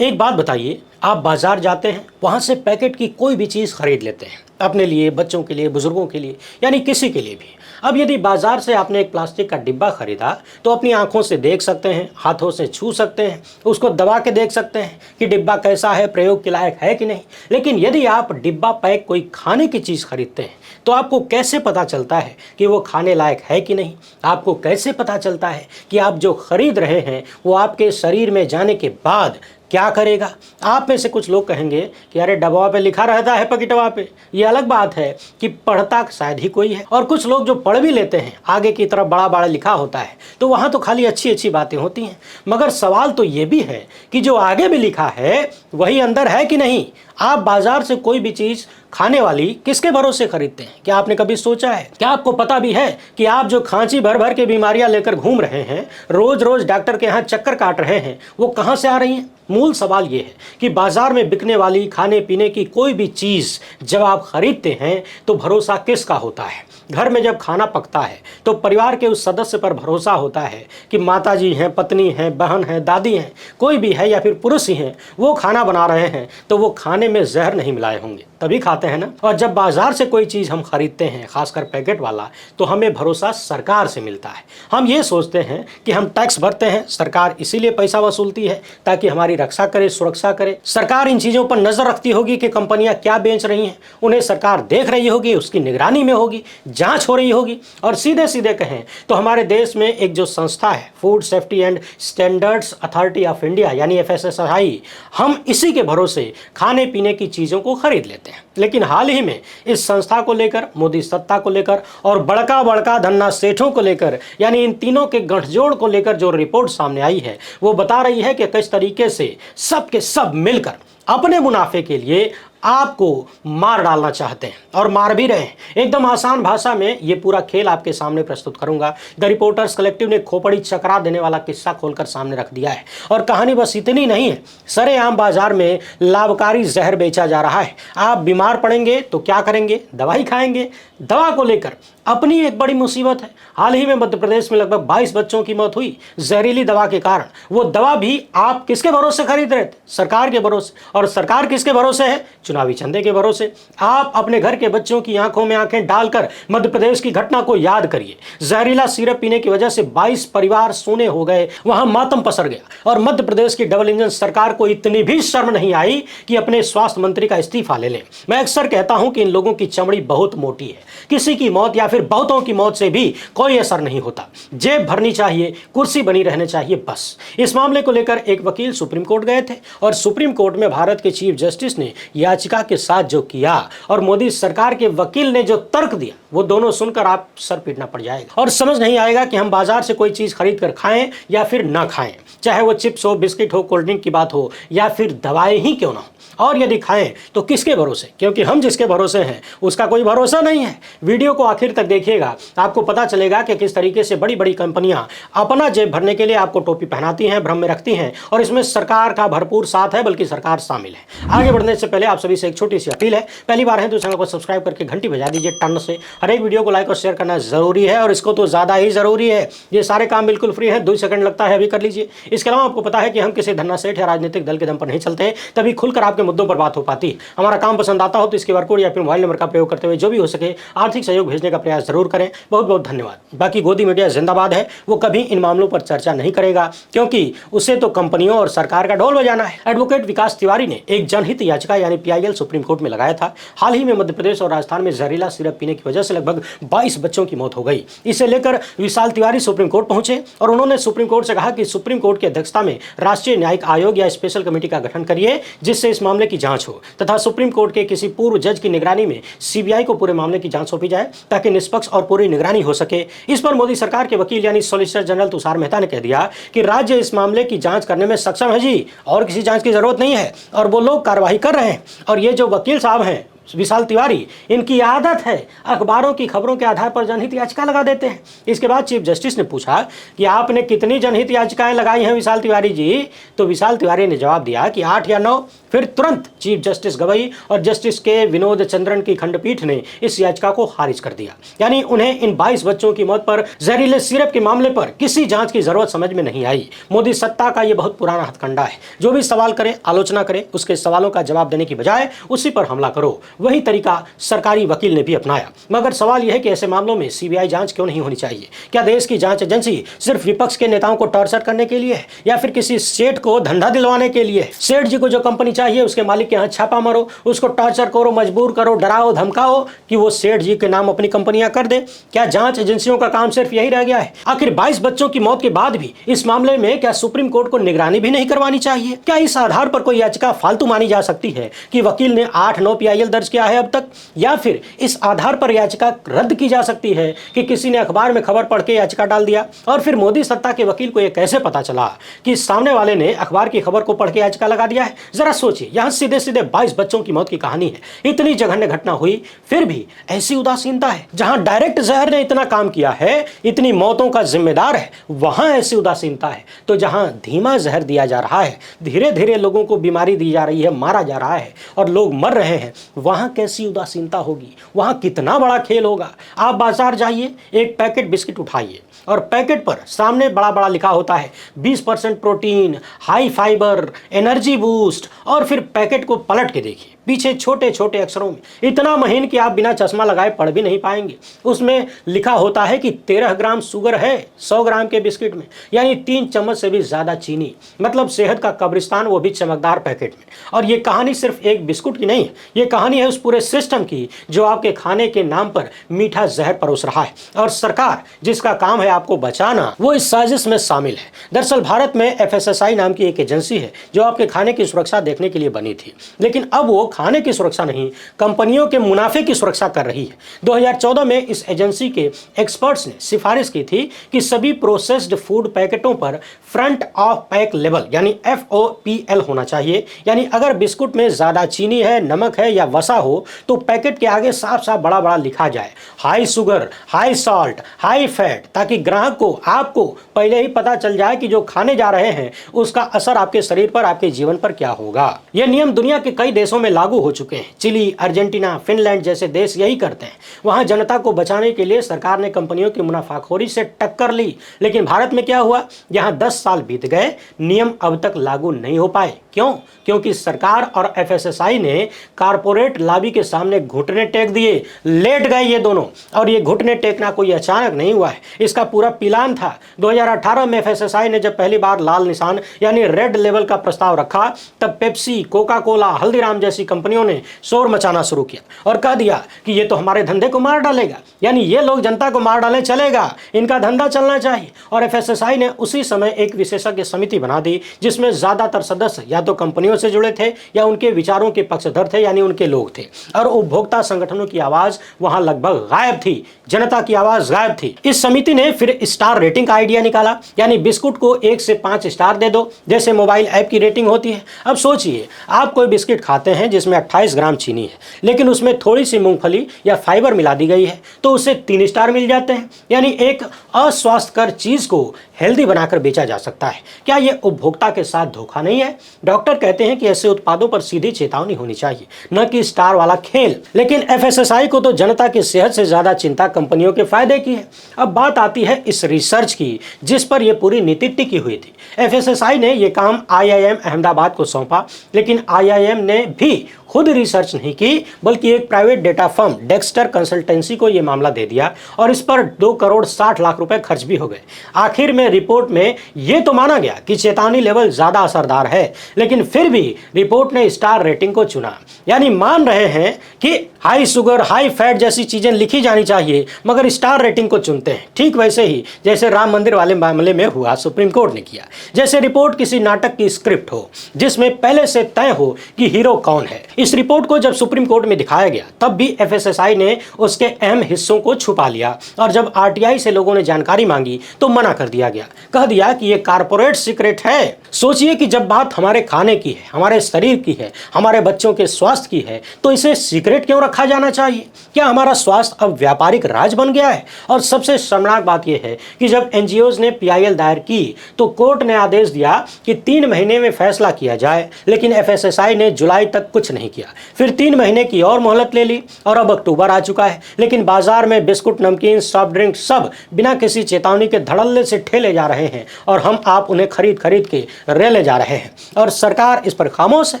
एक बात बताइए, आप बाजार जाते हैं, वहाँ से पैकेट की कोई भी चीज़ खरीद लेते हैं, अपने लिए, बच्चों के लिए, बुजुर्गों के लिए, यानी किसी के लिए भी। अब यदि बाजार से आपने एक प्लास्टिक का डिब्बा खरीदा तो अपनी आंखों से देख सकते हैं, हाथों से छू सकते हैं, उसको दबा के देख सकते हैं कि डिब्बा कैसा है, प्रयोग के लायक है कि नहीं। लेकिन यदि आप डिब्बा पैक कोई खाने की चीज़ खरीदते हैं तो आपको कैसे पता चलता है कि वो खाने लायक है कि नहीं? आपको कैसे पता चलता है कि आप जो खरीद रहे हैं वो आपके शरीर में जाने के बाद क्या करेगा? आप में से कुछ लोग कहेंगे कि अरे डब्बा पे लिखा रहता है पैकेटवा पे। ये अलग बात है कि पढ़ता शायद ही कोई है। और कुछ लोग जो पढ़ भी लेते हैं, आगे की तरफ बड़ा बड़ा लिखा होता है तो वहाँ तो खाली अच्छी अच्छी बातें होती हैं। मगर सवाल तो ये भी है कि जो आगे भी लिखा है वही अंदर है कि नहीं? आप बाजार से कोई भी चीज़ खाने वाली किसके भरोसे खरीदते हैं? क्या आपने कभी सोचा है? क्या आपको पता भी है कि आप जो खांची भर भर के बीमारियां लेकर घूम रहे हैं, रोज रोज डॉक्टर के यहाँ चक्कर काट रहे हैं, वो कहाँ से आ रही हैं? मूल सवाल ये है कि बाजार में बिकने वाली खाने पीने की कोई भी चीज़ जब आप खरीदते हैं तो भरोसा किसका होता है? घर में जब खाना पकता है तो परिवार के उस सदस्य पर भरोसा होता है कि माता जी हैं, पत्नी हैं, बहन हैं, दादी हैं, कोई भी है या फिर पुरुष ही हैं, वो खाना बना रहे हैं तो वो खाने में जहर नहीं मिलाए होंगे, तभी खाते हैं ना। और जब बाजार से कोई चीज़ हम खरीदते हैं, खासकर पैकेट वाला, तो हमें भरोसा सरकार से मिलता है। हम ये सोचते हैं कि हम टैक्स भरते हैं, सरकार इसीलिए पैसा वसूलती है ताकि हमारी रक्षा करे, सुरक्षा करे। सरकार इन चीज़ों पर नजर रखती होगी कि कंपनियां क्या बेच रही हैं, उन्हें सरकार देख रही होगी, उसकी निगरानी में होगी, जांच हो रही होगी। और सीधे सीधे कहें तो हमारे देश में एक जो संस्था है, food safety and standards authority of India यानी FSSAI, हम इसी के भरोसे खाने पीने की चीज़ों को खरीद लेते हैं। लेकिन हाल ही में इस संस्था को लेकर, मोदी सत्ता को लेकर और बड़का बड़का धन्ना सेठों को लेकर, यानी इन तीनों के गठजोड़ को लेकर जो रिपोर्ट सामने आई है वो बता रही है कि किस तरीके से सब के सब मिलकर अपने मुनाफे के लिए आपको मार डालना चाहते हैं और मार भी रहे हैं। एकदम आसान भाषा में ये पूरा खेल आपके सामने प्रस्तुत करूंगा। द रिपोर्टर्स कलेक्टिव ने खोपड़ी चकरा देने वाला किस्सा खोलकर सामने रख दिया है। और कहानी बस इतनी नहीं है, सरेआम बाजार में लाभकारी जहर बेचा जा रहा है। आप बीमार पड़ेंगे तो क्या करेंगे? दवाई खाएंगे। दवा को लेकर अपनी एक बड़ी मुसीबत है। हाल ही में मध्य प्रदेश में लगभग 22 बच्चों की मौत हुई जहरीली दवा के कारण। वो दवा भी आप किसके भरोसे खरीद रहे थे? सरकार के भरोसे। और सरकार किसके भरोसे है? चुनावी चंदे के भरोसे। आप अपने घर के बच्चों की आंखों में आंखें डालकर मध्य प्रदेश की घटना को याद करिए। जहरीला सिरप पीने की वजह से 22 परिवार सूने हो गए, वहां मातम पसर गया। और मध्य प्रदेश की डबल इंजन सरकार को इतनी भी शर्म नहीं आई कि अपने स्वास्थ्य मंत्री का इस्तीफा ले लें। मैं अक्सर कहता हूं कि इन लोगों की चमड़ी बहुत मोटी है। किसी की मौत या फिर बहुतों की मौत से भी कोई असर नहीं होता। जेब भरनी चाहिए, कुर्सी बनी रहने चाहिए, बस। इस मामले को लेकर एक वकील सुप्रीम कोर्ट गए थे और सुप्रीम कोर्ट में भारत के चीफ जस्टिस ने याचिका के साथ जो किया और मोदी सरकार के वकील ने जो तर्क दिया, वो दोनों सुनकर आप सर पीटना पड़ जाएगा और समझ नहीं आएगा कि हम बाजार से कोई चीज खरीद कर खाएं या फिर ना खाएं, चाहे वो चिप्स हो, बिस्किट हो, कोल्ड ड्रिंक की बात हो या फिर दवाएं ही क्यों ना हो। और यदि खाएं तो किसके भरोसे? क्योंकि हम जिसके भरोसे हैं उसका कोई भरोसा नहीं है। वीडियो को आखिर तक देखिएगा, आपको पता चलेगा कि किस तरीके से बड़ी बड़ी कंपनियां अपना जेब भरने के लिए आपको टोपी पहनाती हैं, भ्रम में रखती हैं और इसमें सरकार का भरपूर साथ है, बल्कि सरकार शामिल है। आगे बढ़ने से पहले आप सभी से एक छोटी सी अपील है, पहली बार है तो चैनल को सब्सक्राइब करके घंटी बजा दीजिए टन से। हर एक वीडियो को लाइक और शेयर करना जरूरी है और इसको तो ज्यादा ही जरूरी है। ये सारे काम बिल्कुल फ्री है, 2 सेकंड लगता है, अभी कर लीजिए। इसके अलावा आपको पता है कि हम किसी धन्ना सेठ या राजनीतिक दल के दम पर नहीं चलते, तभी खुलकर आपके मुद्दों पर बात हो पाती। हमारा काम पसंद आता हो तो इसके QR कोड या फिर मोबाइल नंबर का प्रयोग करते हुए जो भी हो सके आर्थिक सहयोग भेजने का प्रयास जरूर करें। बहुत बहुत धन्यवाद। बाकी गोदी मीडिया जिंदाबाद है, वो कभी इन मामलों पर चर्चा नहीं करेगा क्योंकि उसे तो कंपनियों और सरकार का ढोल बजाना है। एडवोकेट विकास तिवारी ने एक जनहित याचिका यानी PIL सुप्रीम कोर्ट में लगाया था। हाल ही में मध्य प्रदेश और राजस्थान में जहरीला सिरप पीने की वजह से लगभग 22 बच्चों की मौत हो गई। इसे लेकर विशाल तिवारी सुप्रीम कोर्ट पहुंचे और उन्होंने सुप्रीम कोर्ट से कहा कि सुप्रीम कोर्ट की अध्यक्षता में राष्ट्रीय न्यायिक आयोग या स्पेशल कमेटी का गठन करिए जिससे इस मामले की जांच हो तथा सुप्रीम कोर्ट के किसी पूर्व जज की निगरानी में CBI को पूरे मामले की जांच सौंपी जाए ताकि निष्पक्ष और पूरी निगरानी हो सके। इस पर मोदी सरकार के वकील यानी सॉलिसिटर जनरल तुषार मेहता ने कह दिया कि राज्य इस मामले की जांच करने में सक्षम है जी, और किसी जांच की जरूरत नहीं है और वो लोग कार्रवाई कर रहे हैं। और ये जो वकील साहब हैं विशाल तिवारी, इनकी आदत है अखबारों की खबरों के आधार पर जनहित याचिका लगा देते हैं। इसके बाद चीफ जस्टिस ने पूछा कि आपने कितनी जनहित याचिकाएं लगाई हैं विशाल तिवारी जी? तो विशाल तिवारी ने जवाब दिया कि 8 या 9। फिर तुरंत चीफ जस्टिस गवई और जस्टिस के विनोद चंद्रन की खंडपीठ ने इस याचिका को खारिज कर दिया। यानी उन्हें इन 22 बच्चों की मौत पर जहरीले सिरप के मामले पर किसी जांच की जरूरत समझ में नहीं आई। मोदी सत्ता का यह बहुत पुराना हथकंडा है। जो भी सवाल करे, आलोचना करे, उसके सवालों का जवाब देने की बजाय उसी पर हमला करो। वही तरीका सरकारी वकील ने भी अपनाया। मगर सवाल यह है कि ऐसे मामलों में सीबीआई जांच क्यों नहीं होनी चाहिए? क्या देश की जांच एजेंसी सिर्फ विपक्ष के नेताओं को टॉर्चर करने के लिए है या फिर किसी सेठ को धंधा दिलवाने के लिए? सेठ जी को जो कंपनी चाहिए उसके मालिक के यहाँ छापा मारो, उसको टॉर्चर करो, मजबूर करो, डराओ, धमकाओ कि वो सेठ जी के नाम अपनी कंपनियां कर दे। क्या जांच एजेंसियों का काम सिर्फ यही रह गया है? आखिर 22 बच्चों की मौत के बाद भी इस मामले में क्या सुप्रीम कोर्ट को निगरानी भी नहीं करवानी चाहिए? क्या इस आधार पर कोई याचिका फालतू मानी जा सकती है कि वकील ने 8-9 PIL दर्ज किया है अब तक? या फिर इस आधार पर याचिका रद्द की जा सकती है कि किसी ने अखबार में खबर पढ़ के याचिका डाल दिया और फिर मोदी सत्ता के वकील को यह कैसे पता चला कि सामने वाले ने अखबार की खबर को पढ़ के याचिका लगा दिया है? जरा सोचिए, यहां सीधे सीधे 22 बच्चों की मौत की कहानी है। इतनी जघन्य घटना हुई फिर भी ऐसी उदासीनता है। जहां डायरेक्ट जहर ने इतना काम किया है, इतनी मौतों का जिम्मेदार है, वहां ऐसी उदासीनता है। तो जहां धीमा जहर दिया जा रहा है, धीरे धीरे लोगों को बीमारी दी जा रही है, मारा जा रहा है और लोग मर रहे हैं, वहां कैसी उदासीनता होगी? वहां कितना बड़ा खेल होगा? आप बाजार जाइए, एक पैकेट बिस्किट उठाइए और पैकेट पर सामने बड़ा बड़ा लिखा होता है 20% protein, high fibre, energy boost, और फिर पैकेट को पलट के देखिए, पीछे छोटे छोटे अक्षरों में, इतना महीन कि आप बिना चश्मा लगाए पढ़ भी नहीं पाएंगे, उसमें लिखा होता है कि 13 ग्राम शुगर है 100 ग्राम के बिस्किट में, यानी 3 चम्मच से भी ज्यादा चीनी। मतलब सेहत का कब्रिस्तान, वो भी चमकदार पैकेट में। और ये कहानी सिर्फ एक बिस्कुट की नहीं है, ये कहानी है उस पूरे सिस्टम की जो आपके खाने के नाम पर मीठा जहर परोस रहा है। और सरकार जिसका काम है आपको बचाना, वो इस साजिश में शामिल है। दरअसल भारत में FSSAI नाम की एक एजेंसी है जो आपके खाने की सुरक्षा देखने के लिए बनी थी, लेकिन अब वो खाने की सुरक्षा नहीं, कंपनियों के मुनाफे की सुरक्षा कर रही है। 2014 में इस एजेंसी के एक्सपर्ट्स ने सिफारिश की थी कि सभी प्रोसेस्ड फूड पैकेटों पर फ्रंट ऑफ पैक लेबल यानी FOPL होना चाहिए। यानी अगर बिस्कुट में ज्यादा चीनी है, नमक है या वसा हो तो पैकेट के आगे साफ साफ बड़ा बड़ा लिखा जाए high sugar, high salt, high fat, ताकि ग्राहक को, आपको पहले ही पता चल जाए कि जो खाने जा रहे हैं उसका असर आपके शरीर पर, आपके जीवन पर क्या होगा। यह नियम दुनिया के कई देशों में लागू हो चुके हैं। चिली, अर्जेंटीना, फिनलैंड जैसे देश यही करते हैं। वहां जनता को बचाने के लिए सरकार ने कंपनियों की मुनाफाखोरी से टक्कर ली। लेकिन भारत में क्या हुआ? यहां 10 साल बीत गए, नियम अब तक लागू नहीं हो पाए। क्यों? क्योंकि सरकार और FSSAI ने कारपोरेट लॉबी के सामने घुटने टेक दिए, लेट गए ये दोनों। और ये घुटने टेकना कोई अचानक नहीं हुआ है, इसका पूरा प्लान था। 2018 में FSSAI ने जब पहली बार लाल निशान यानी रेड लेवल का प्रस्ताव रखा, तब पेप्सी, कोका कोला, हल्दीराम जैसी कंपनियों ने शोर मचाना शुरू किया और कह दिया कि ये तो हमारे धंधे को मार डालेगा, यानी ये लोग जनता को मार डालें चलेगा, इनका धंधा चलना चाहिए। और FSSAI ने उसी समय एक विशेषज्ञ समिति बना दी जिसमें ज्यादातर सदस्य या तो कंपनियों से जुड़े थे या उनके विचारों के पक्षधर थे, यानी उनके लोग थे। और उपभोक्ता संगठनों की आवाज वहां लगभग गायब थी, जनता की आवाज गायब थी। इस समिति ने फिर स्टार रेटिंग का आइडिया निकाला, यानी बिस्कुट को 1 से 5 स्टार दे दो, जैसे मोबाइल ऐप की रेटिंग होती है। अब सोचिए, आप कोई बिस्किट खाते हैं जिसमें 28 ग्राम चीनी है, लेकिन उसमें थोड़ी सी मूंगफली या फाइबर मिला दी गई है, तो उसे 3 स्टार मिल जाते हैं। यानी एक अस्वास्थ्यकर चीज को हेल्दी बनाकर बेचा जा सकता है। क्या यह उपभोक्ता के साथ धोखा नहीं है? डॉक्टर कहते हैं कि ऐसे उत्पादों पर सीधी चेतावनी होनी चाहिए, न कि स्टार वाला खेल। लेकिन FSSAI को तो जनता की सेहत से ज्यादा चिंता कंपनियों के फायदे की है। अब बात आती है इस रिसर्च की जिस पर यह पूरी नीति टिकी हुई थी। FSSAI ने यह काम IIM अहमदाबाद को सौंपा, लेकिन IIM ने भी खुद रिसर्च नहीं की, बल्कि एक private data firm Dexter consultancy को यह मामला दे दिया और इस पर 2 करोड़ 60 लाख रुपए खर्च भी हो गए। आखिर में रिपोर्ट में यह तो माना गया कि चेतावनी लेवल ज्यादा असरदार है, लेकिन फिर भी रिपोर्ट ने स्टार रेटिंग को चुना। यानी मान रहे हैं कि हाई शुगर, हाई फैट जैसी चीजें लिखी जानी चाहिए, मगर स्टार रेटिंग को चुनते हैं। ठीक वैसे ही जैसे राम मंदिर वाले मामले में हुआ, सुप्रीम कोर्ट ने किया। जैसे रिपोर्ट किसी नाटक की स्क्रिप्ट हो जिसमें पहले से तय हो कि हीरो कौन है। इस रिपोर्ट को जब सुप्रीम कोर्ट में दिखाया गया तब भी FSSAI ने उसके अहम हिस्सों को छुपा लिया और जब RTI से लोगों ने जानकारी मांगी तो मना कर दिया गया। गया, कह दिया कि ये कारपोरेट सीक्रेट है। सोचिए कि जब बात हमारे खाने की है, हमारे शरीर की है, हमारे बच्चों के स्वास्थ्य की है, तो इसे सीक्रेट क्यों रखा जाना चाहिए? क्या हमारा स्वास्थ्य अब व्यापारिक राज बन गया है? और सबसे शर्मनाक बात यह है कि जब एनजीओज ने पीआईएल दायर की तो कोर्ट ने आदेश दिया कि 3 महीने में फैसला किया जाए, लेकिन एफएसएसआई ने जुलाई तक कुछ नहीं किया। फिर 3 महीने की और मोहलत ले ली और अब अक्टूबर आ चुका है, लेकिन बाजार में बिस्कुट, नमकीन, सॉफ्ट ड्रिंक सब बिना किसी चेतावनी के धड़ल्ले से ठेले जा रहे हैं और हम आप उन्हें खरीद खरीद के रेले जा रहे हैं और सरकार इस पर खामोश है।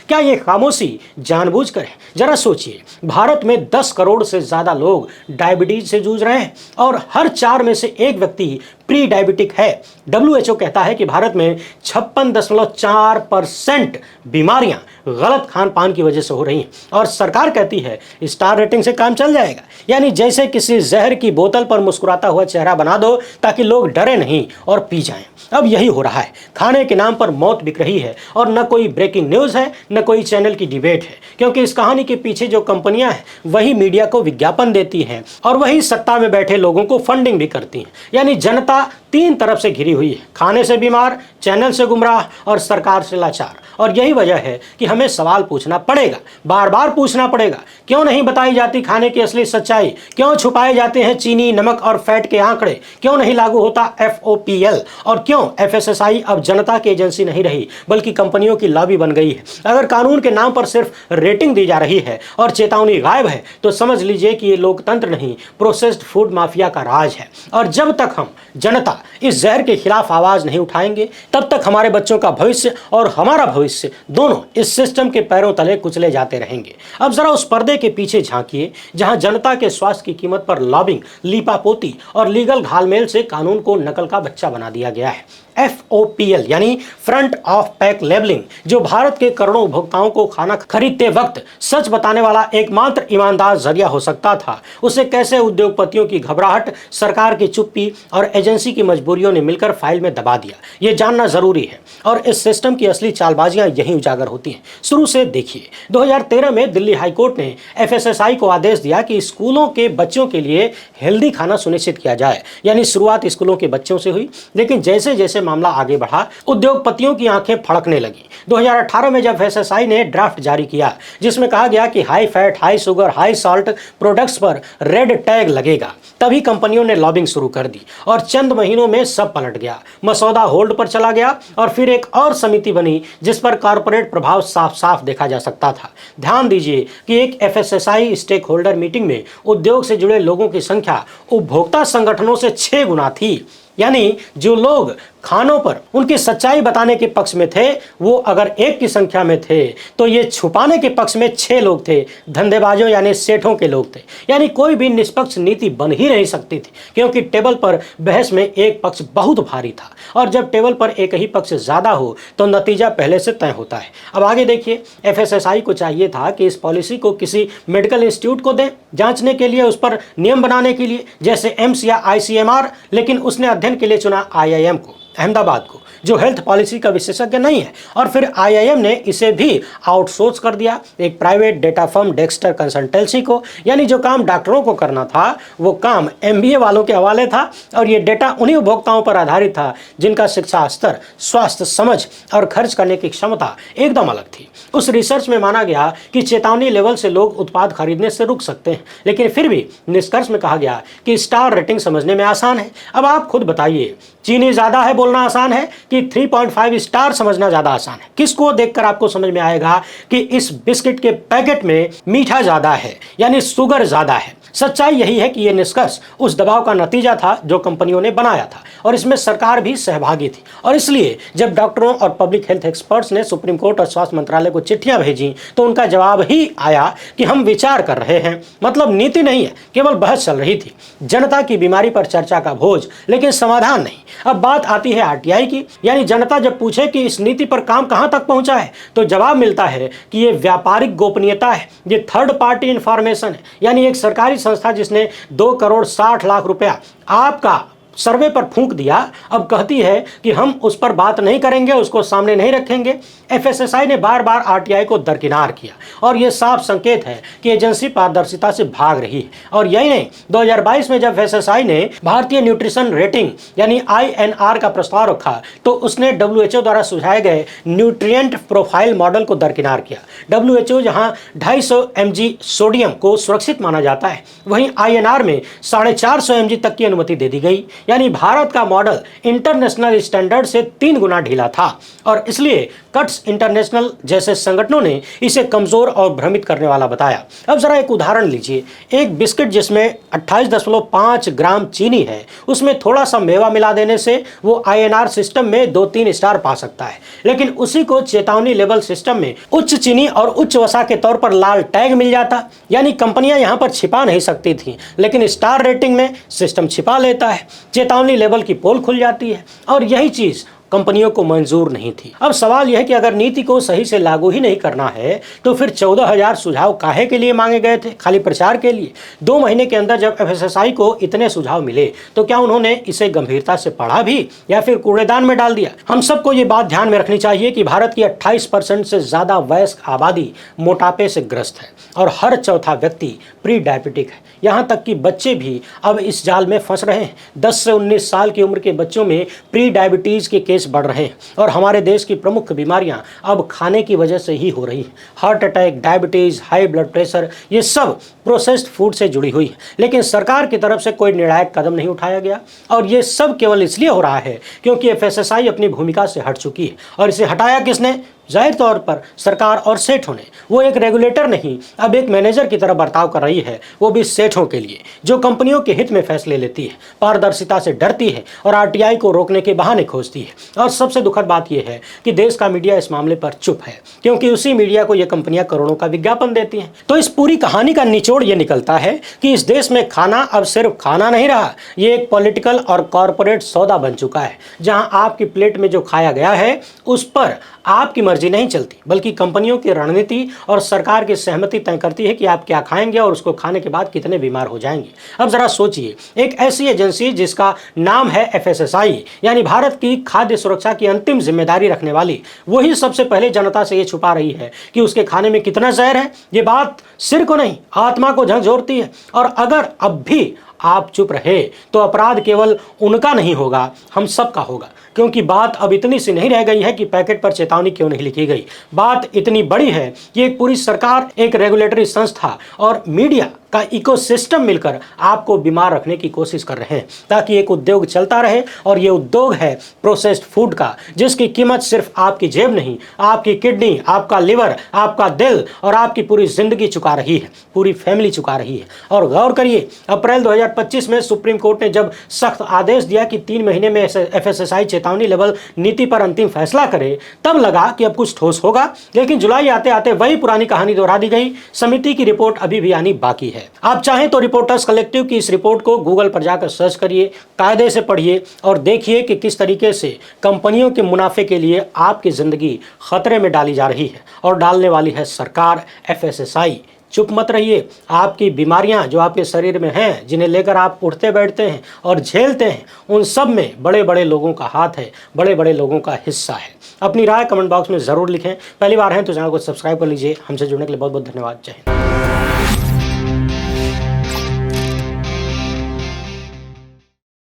क्या ये खामोशी जानबूझकर है? जरा सोचिए, भारत में 10 करोड़ से ज्यादा लोग डायबिटीज से जूझ रहे हैं और हर 4 में से 1 व्यक्ति प्री डायबिटिक है। डब्ल्यूएचओ कहता है कि भारत में 56.4% बीमारियां गलत खान पान की वजह से हो रही हैं और सरकार कहती है स्टार रेटिंग से काम चल जाएगा। यानी जैसे किसी जहर की बोतल पर मुस्कुराता हुआ चेहरा बना दो ताकि लोग डरे नहीं और पी जाएं। अब यही हो रहा है, खाने के नाम पर मौत बिक रही है और न कोई ब्रेकिंग न्यूज़ है, न कोई चैनल की डिबेट है, क्योंकि इस कहानी के पीछे जो कंपनियां हैं वही मीडिया को विज्ञापन देती हैं और वही सत्ता में बैठे लोगों को फंडिंग भी करती हैं। यानी जनता 3 तरफ से घिरी हुई है, खाने से बीमार, चैनल से गुमराह और सरकार से लाचार। और यही वजह है कि हमें सवाल पूछना पड़ेगा, बार बार पूछना पड़ेगा, क्यों नहीं बताई जाती खाने की असली सच्चाई? क्यों छुपाए जाते हैं चीनी, नमक और फैट के आंकड़े? क्यों नहीं लागू होता FOPL? और क्यों FSSAI अब जनता की एजेंसी नहीं रही बल्कि कंपनियों की लॉबी बन गई है? अगर कानून के नाम पर सिर्फ रेटिंग दी जा रही है और चेतावनी गायब है तो समझ लीजिए कि ये लोकतंत्र नहीं, प्रोसेस्ड फूड माफिया का राज है। और जब तक हम जनता इस जहर के खिलाफ आवाज नहीं उठाएंगे तब तक हमारे बच्चों का भविष्य और हमारा भविष्य दोनों इस सिस्टम के पैरों तले कुचले जाते रहेंगे। अब जरा उस पर्दे के पीछे झांकिए जहां जनता के स्वास्थ्य की कीमत पर लॉबिंग, लीपापोती और लीगल घालमेल से कानून को नकल का बच्चा बना दिया गया है। FOPL यानी फ्रंट ऑफ पैक लेबलिंग, जो भारत के करोड़ों उपभोक्ताओं को खाना खरीदते वक्त सच बताने वाला एकमात्र ईमानदार जरिया हो सकता था, उसे कैसे उद्योगपतियों की घबराहट, सरकार की चुप्पी और एजेंसी की मजबूरियों ने मिलकर फाइल में दबा दिया, ये जानना जरूरी है। और इस सिस्टम की असली चालबाजियां यहीं उजागर होती हैं। शुरू से देखिए, 2013 में दिल्ली हाईकोर्ट ने FSSAI को आदेश दिया कि स्कूलों के बच्चों के लिए हेल्दी खाना सुनिश्चित किया जाए। यानी शुरुआत स्कूलों के बच्चों से हुई, लेकिन जैसे जैसे मामला आगे बढ़ा उद्योगपतियों की आंखें फड़कने लगी। 2018 में जब FSSAI ने ड्राफ्ट जारी किया जिसमें कहा गया कि high fat, high sugar, high salt products पर रेड टैग लगेगा, तभी कंपनियों ने लॉबिंग शुरू कर दी और चंद महीनों में सब पलट गया। मसौदा होल्ड पर चला गया और फिर एक और समिति बनी जिस पर कॉर्पोरेट प्रभाव साफ साफ देखा जा सकता था। ध्यान दीजिए कि एक FSSAI स्टेक होल्डर मीटिंग में उद्योग से जुड़े लोगों की संख्या उपभोक्ता संगठनों से 6 गुना थी। यानी जो लोग खानों पर उनकी सच्चाई बताने के पक्ष में थे वो अगर 1 की संख्या में थे तो ये छुपाने के पक्ष में 6 लोग थे, धंधेबाजों यानी सेठों के लोग थे। यानी कोई भी निष्पक्ष नीति बन ही नहीं सकती थी, क्योंकि टेबल पर बहस में एक पक्ष बहुत भारी था और जब टेबल पर एक ही पक्ष ज्यादा हो तो नतीजा पहले से तय होता है। अब आगे देखिए, FSSAI को चाहिए था कि इस पॉलिसी को किसी मेडिकल इंस्टीट्यूट को दें जांचने के लिए, उस पर नियम बनाने के लिए, जैसे एम्स या ICMR, लेकिन उसने अध्ययन के लिए चुना IIM को, अहमदाबाद को, जो हेल्थ पॉलिसी का विशेषज्ञ नहीं है। और फिर IIM ने इसे भी आउटसोर्स कर दिया एक private data firm Dexter consultancy को। यानी जो काम डॉक्टरों को करना था वो काम MBA वालों के हवाले था और ये डेटा उन्हीं उपभोक्ताओं पर आधारित था जिनका शिक्षा स्तर, स्वास्थ्य समझ और खर्च करने की क्षमता एकदम अलग थी। उस रिसर्च में माना गया कि चेतावनी लेवल से लोग उत्पाद खरीदने से रुक सकते हैं, लेकिन फिर भी निष्कर्ष में कहा गया कि स्टार रेटिंग समझने में आसान है। अब आप खुद बताइए, चीनी ज्यादा है बोलना आसान है कि 3.5 स्टार समझना ज्यादा आसान है? किसको देखकर आपको समझ में आएगा कि इस बिस्किट के पैकेट में मीठा ज्यादा है यानी शुगर ज्यादा है? सच्चाई यही है कि यह निष्कर्ष उस दबाव का नतीजा था जो कंपनियों ने बनाया था और इसमें सरकार भी सहभागी थी। और इसलिए जब डॉक्टरों और पब्लिक हेल्थ एक्सपर्ट्स ने सुप्रीम कोर्ट और स्वास्थ्य मंत्रालय को चिट्ठियां भेजी तो उनका जवाब ही आया कि हम विचार कर रहे हैं। मतलब नीति नहीं है, केवल बहस चल रही थी। जनता की बीमारी पर चर्चा का भोज, लेकिन समाधान नहीं। अब बात आती है RTI की, यानी जनता जब पूछे कि इस नीति पर काम कहां तक पहुंचा है तो जवाब मिलता है कि ये व्यापारिक गोपनीयता है, ये थर्ड पार्टी इंफॉर्मेशन है। यानी एक सरकारी संस्था जिसने 2 करोड़ 60 लाख रुपया आपका सर्वे पर फूंक दिया, अब कहती है कि हम उस पर बात नहीं करेंगे, उसको सामने नहीं रखेंगे। एफएसएसआई ने बार बार आरटीआई को दरकिनार किया और यह साफ संकेत है कि एजेंसी पारदर्शिता से भाग रही है। और यही नहीं, 2022 में जब एफएसएसआई ने भारतीय न्यूट्रिशन रेटिंग यानी आईएनआर का प्रस्ताव रखा तो उसने डब्ल्यूएचओ द्वारा सुझाए गए न्यूट्रिएंट प्रोफाइल मॉडल को दरकिनार किया। डब्ल्यूएचओ जहां 250 mg सोडियम को सुरक्षित माना जाता है, वहीं आईएनआर में 450 mg तक की अनुमति दे दी गई। यानी भारत का मॉडल इंटरनेशनल स्टैंडर्ड से 3 गुना ढीला था और इसलिए कट्स इंटरनेशनल जैसे संगठनों ने इसे कमजोर और भ्रमित करने वाला बताया। अब जरा एक उदाहरण लीजिए, एक बिस्किट जिसमें 28.5 ग्राम चीनी है, उसमें थोड़ा सा मेवा मिला देने से वो आईएनआर सिस्टम में 2-3 स्टार पा सकता है, लेकिन उसी को चेतावनी लेवल सिस्टम में उच्च चीनी और उच्च वसा के तौर पर लाल टैग मिल जाता। यानी कंपनियां यहां पर छिपा नहीं सकती थी, लेकिन स्टार रेटिंग में सिस्टम छिपा लेता है, चेतावनी लेवल की पोल खुल जाती है और यही चीज कंपनियों को मंजूर नहीं थी। अब सवाल यह है कि अगर नीति को सही से लागू ही नहीं करना है तो फिर 14,000 सुझाव काहे के लिए मांगे गए थे? खाली प्रचार के लिए? 2 महीने के अंदर जब एफएसएसआई को इतने सुझाव मिले तो क्या उन्होंने इसे गंभीरता से पढ़ा भी या फिर कूड़ेदान में डाल दिया? हम सबको ये बात ध्यान में रखनी चाहिए कि भारत की 28% से ज्यादा वयस्क आबादी मोटापे से ग्रस्त है और हर चौथा व्यक्ति प्री डायबिटिक है। यहाँ तक कि बच्चे भी अब इस जाल में फंस रहे हैं। 10 से 19 साल की उम्र के बच्चों में प्री डायबिटीज के केस बढ़ रहे हैं और हमारे देश की प्रमुख बीमारियां अब खाने की वजह से ही हो रही हैं। Heart attack, diabetes, high blood pressure, ये सब प्रोसेस्ड फूड से जुड़ी हुई है। लेकिन सरकार की तरफ से कोई निर्णायक कदम नहीं उठाया गया और ये सब केवल इसलिए हो रहा है क्योंकि एफएसएसआई अपनी भूमिका से हट चुकी है। और इसे हटाया किसने? जाहिर तौर पर सरकार और सेठों ने। वो एक रेगुलेटर नहीं, अब एक मैनेजर की तरह बर्ताव कर रही है, वो भी सेठों के लिए, जो कंपनियों के हित में फैसले लेती है, पारदर्शिता से डरती है और आरटीआई को रोकने के बहाने खोजती है। और सबसे दुखद बात यह है कि देश का मीडिया इस मामले पर चुप है, क्योंकि उसी मीडिया को ये कंपनियां करोड़ों का विज्ञापन देती हैं। तो इस पूरी कहानी का निचोड़ ये निकलता है कि इस देश में खाना अब सिर्फ खाना नहीं रहा, ये एक पॉलिटिकल और कॉरपोरेट सौदा बन चुका है, जहां आपकी प्लेट में जो खाया गया है उस पर आपकी मर्जी नहीं चलती, बल्कि कंपनियों की रणनीति और सरकार की सहमति तय करती है कि आप क्या खाएंगे और उसको खाने के बाद कितने बीमार हो जाएंगे। अब जरा सोचिए, एक ऐसी एजेंसी जिसका नाम है एफएसएसआई, यानी भारत की खाद्य सुरक्षा की अंतिम जिम्मेदारी रखने वाली, वही सबसे पहले जनता से ये छुपा रही है कि उसके खाने में कितना जहर है। ये बात सिर को नहीं, आत्मा को झकझोरती है। और अगर अब भी आप चुप रहे तो अपराध केवल उनका नहीं होगा, हम सबका होगा, क्योंकि बात अब इतनी सी नहीं रह गई है कि पैकेट पर चेतावनी क्यों नहीं लिखी गई। बात इतनी बड़ी है कि एक पूरी सरकार, एक रेगुलेटरी संस्था और मीडिया का इकोसिस्टम मिलकर आपको बीमार रखने की कोशिश कर रहे हैं, ताकि एक उद्योग चलता रहे। और ये उद्योग है प्रोसेस्ड फूड का, जिसकी कीमत सिर्फ आपकी जेब नहीं, आपकी किडनी, आपका लिवर, आपका दिल और आपकी पूरी जिंदगी चुका रही है, पूरी फैमिली चुका रही है। और गौर करिए, अप्रैल 2025 में सुप्रीम कोर्ट ने जब सख्त आदेश दिया कि 3 महीने में एफएसएसआई चेतावनी लेवल नीति पर अंतिम फैसला करे, तब लगा कि अब कुछ ठोस होगा। लेकिन जुलाई आते आते वही पुरानी कहानी दोहरा दी गई। समिति की रिपोर्ट अभी भी आनी बाकी है। आप चाहें तो रिपोर्टर्स कलेक्टिव की इस रिपोर्ट को गूगल पर जाकर सर्च करिए, कायदे से पढ़िए और देखिए कि किस तरीके से कंपनियों के मुनाफे के लिए आपकी जिंदगी खतरे में डाली जा रही है और डालने वाली है सरकार, एफएसएसआई। चुप मत रहिए। आपकी बीमारियां जो आपके शरीर में हैं, जिन्हें लेकर आप उठते बैठते हैं और झेलते हैं, उन सब में बड़े बड़े लोगों का हाथ है, बड़े बड़े लोगों का हिस्सा है। अपनी राय कमेंट बॉक्स में ज़रूर लिखें। पहली बार हैं तो चैनल को सब्सक्राइब कर लीजिए। हमसे जुड़ने के लिए बहुत बहुत धन्यवाद। जय हिंद।